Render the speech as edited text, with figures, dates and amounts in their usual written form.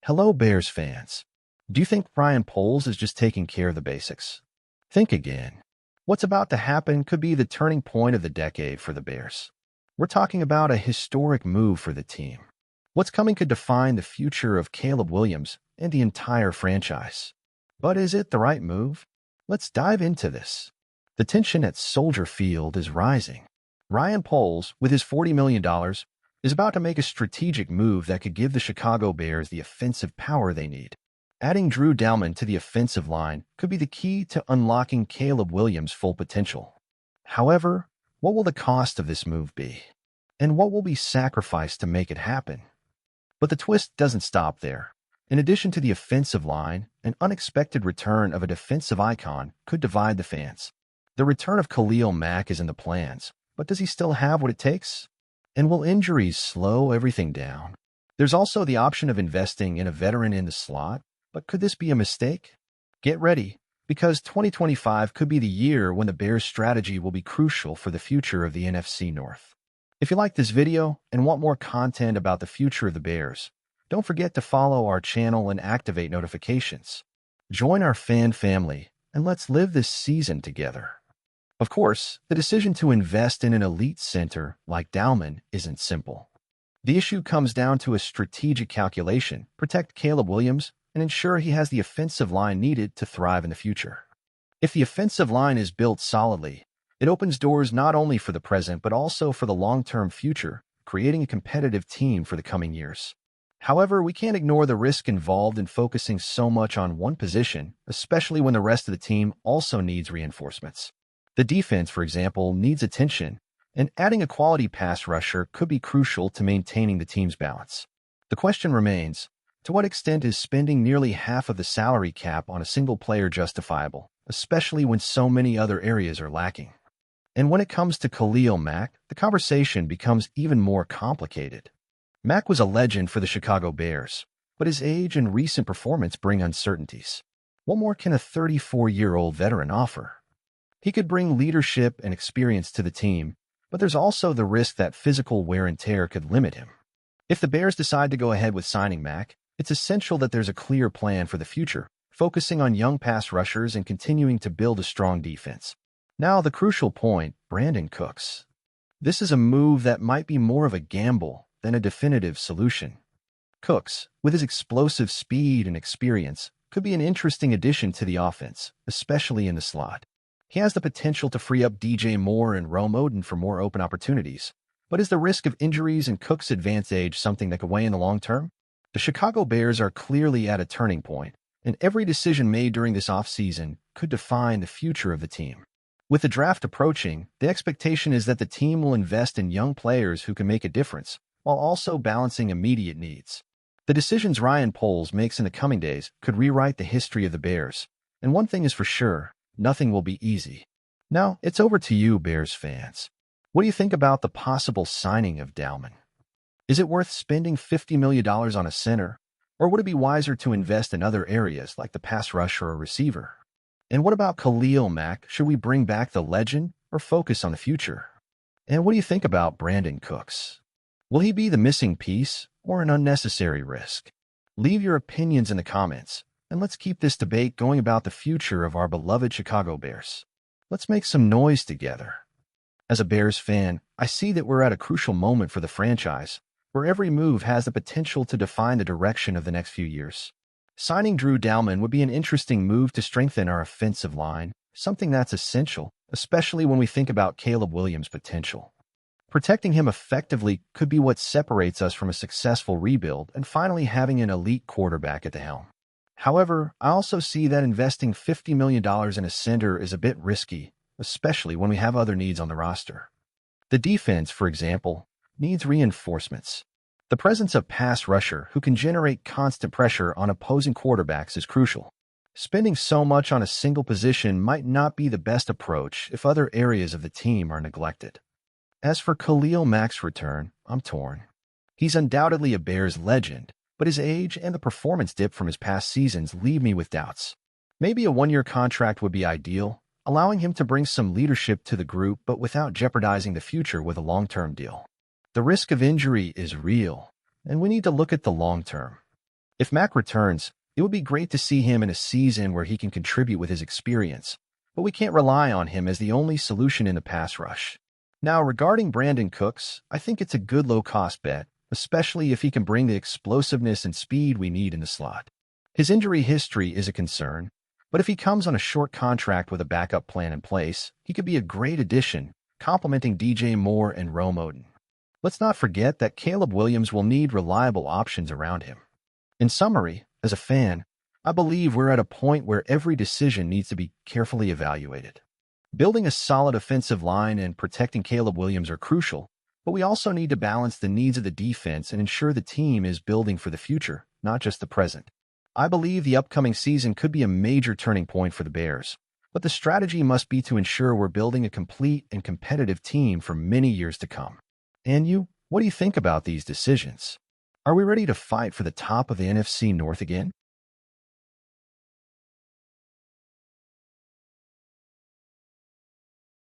Hello, Bears fans. Do you think Ryan Poles is just taking care of the basics? Think again. What's about to happen could be the turning point of the decade for the Bears. We're talking about a historic move for the team. What's coming could define the future of Caleb Williams and the entire franchise. But is it the right move? Let's dive into this. The tension at Soldier Field is rising. Ryan Poles, with his $40 million, is about to make a strategic move that could give the Chicago Bears the offensive power they need. Adding Drew Dalman to the offensive line could be the key to unlocking Caleb Williams' full potential. However, what will the cost of this move be? And what will be sacrificed to make it happen? But the twist doesn't stop there. In addition to the offensive line, an unexpected return of a defensive icon could divide the fans. The return of Khalil Mack is in the plans, but does he still have what it takes? And will injuries slow everything down? There's also the option of investing in a veteran in the slot, but could this be a mistake? Get ready, because 2025 could be the year when the Bears' strategy will be crucial for the future of the NFC North. If you like this video and want more content about the future of the Bears, don't forget to follow our channel and activate notifications. Join our fan family, and let's live this season together. Of course, the decision to invest in an elite center like Dalman isn't simple. The issue comes down to a strategic calculation: protect Caleb Williams and ensure he has the offensive line needed to thrive in the future. If the offensive line is built solidly, it opens doors not only for the present but also for the long-term future, creating a competitive team for the coming years. However, we can't ignore the risk involved in focusing so much on one position, especially when the rest of the team also needs reinforcements. The defense, for example, needs attention, and adding a quality pass rusher could be crucial to maintaining the team's balance. The question remains, to what extent is spending nearly half of the salary cap on a single player justifiable, especially when so many other areas are lacking? And when it comes to Khalil Mack, the conversation becomes even more complicated. Mack was a legend for the Chicago Bears, but his age and recent performance bring uncertainties. What more can a 34-year-old veteran offer? He could bring leadership and experience to the team, but there's also the risk that physical wear and tear could limit him. If the Bears decide to go ahead with signing Mack, it's essential that there's a clear plan for the future, focusing on young pass rushers and continuing to build a strong defense. Now, the crucial point, Brandin Cooks. This is a move that might be more of a gamble than a definitive solution. Cooks, with his explosive speed and experience, could be an interesting addition to the offense, especially in the slot. He has the potential to free up DJ Moore and Rome Odin for more open opportunities. But is the risk of injuries and Cook's advanced age something that could weigh in the long term? The Chicago Bears are clearly at a turning point, and every decision made during this offseason could define the future of the team. With the draft approaching, the expectation is that the team will invest in young players who can make a difference, while also balancing immediate needs. The decisions Ryan Poles makes in the coming days could rewrite the history of the Bears, and one thing is for sure, nothing will be easy. Now, it's over to you, Bears fans. What do you think about the possible signing of Dalman? Is it worth spending $50 million on a center, or would it be wiser to invest in other areas like the pass rush or a receiver? And what about Khalil Mack? Should we bring back the legend or focus on the future? And what do you think about Brandin Cooks? Will he be the missing piece or an unnecessary risk? Leave your opinions in the comments, and let's keep this debate going about the future of our beloved Chicago Bears. Let's make some noise together. As a Bears fan, I see that we're at a crucial moment for the franchise, where every move has the potential to define the direction of the next few years. Signing Drew Dalman would be an interesting move to strengthen our offensive line, something that's essential, especially when we think about Caleb Williams' potential. Protecting him effectively could be what separates us from a successful rebuild and finally having an elite quarterback at the helm. However, I also see that investing $50 million in a center is a bit risky, especially when we have other needs on the roster. The defense, for example, needs reinforcements. The presence of pass rusher who can generate constant pressure on opposing quarterbacks is crucial. Spending so much on a single position might not be the best approach if other areas of the team are neglected. As for Khalil Mack's return, I'm torn. He's undoubtedly a Bears legend, but his age and the performance dip from his past seasons leave me with doubts. Maybe a one-year contract would be ideal, allowing him to bring some leadership to the group but without jeopardizing the future with a long-term deal. The risk of injury is real, and we need to look at the long term. If Mac returns, it would be great to see him in a season where he can contribute with his experience, but we can't rely on him as the only solution in the pass rush. Now, regarding Brandon Cooks, I think it's a good low-cost bet, especially if he can bring the explosiveness and speed we need in the slot. His injury history is a concern, but if he comes on a short contract with a backup plan in place, he could be a great addition, complementing DJ Moore and Rome Odom. Let's not forget that Caleb Williams will need reliable options around him. In summary, as a fan, I believe we're at a point where every decision needs to be carefully evaluated. Building a solid offensive line and protecting Caleb Williams are crucial, but we also need to balance the needs of the defense and ensure the team is building for the future, not just the present. I believe the upcoming season could be a major turning point for the Bears, but the strategy must be to ensure we're building a complete and competitive team for many years to come. And you, what do you think about these decisions? Are we ready to fight for the top of the NFC North again?